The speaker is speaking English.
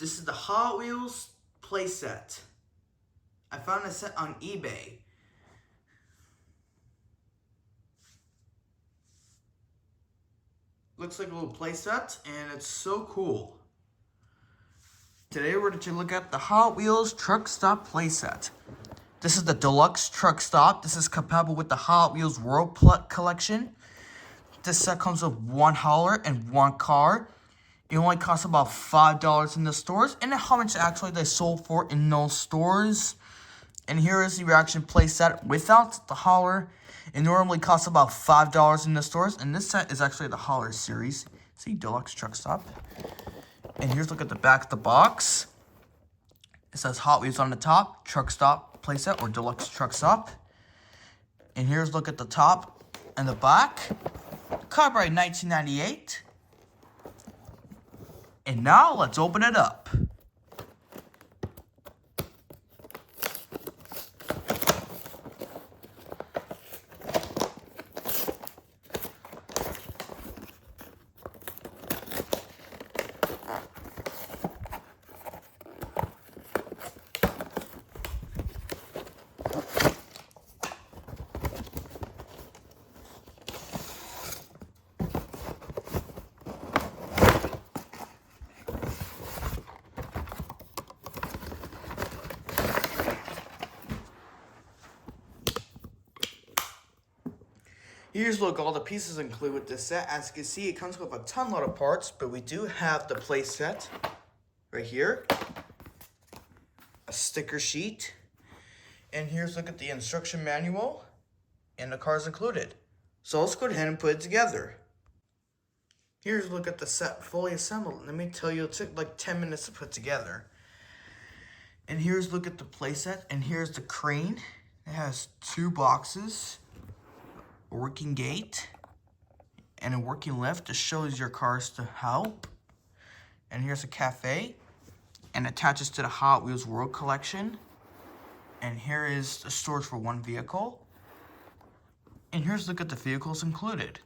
This is the Hot Wheels playset. I found a set on eBay. Looks like a little playset, and it's so cool. Today we're going to look at the Hot Wheels Truck Stop playset. This is the deluxe truck stop. This is compatible with the Hot Wheels World Collection. This set comes with one hauler and one car. It only costs about $5 in the stores. And how much actually they sold for in those stores. And here is the reaction playset without the hauler. It normally costs about $5 in the stores. And this set is actually the hauler series. See, deluxe truck stop. And here's a look at the back of the box. It says Hot Wheels on the top, truck stop playset or deluxe truck stop. And here's a look at the top and the back. Copyright 1998. And now let's open it up. Here's look all the pieces included with this set. As you can see, it comes with a ton lot of parts, but we do have the play set right here, a sticker sheet, and here's look at the instruction manual, and the car's included. So let's go ahead and put it together. Here's a look at the set fully assembled. Let me tell you, it took like 10 minutes to put together. And here's a look at the play set, and here's the crane. It has two boxes. A working gate and a working lift that shows your cars to help. And here's a cafe and attaches to the Hot Wheels World Collection. And here is the storage for one vehicle. And here's a look at the vehicles included.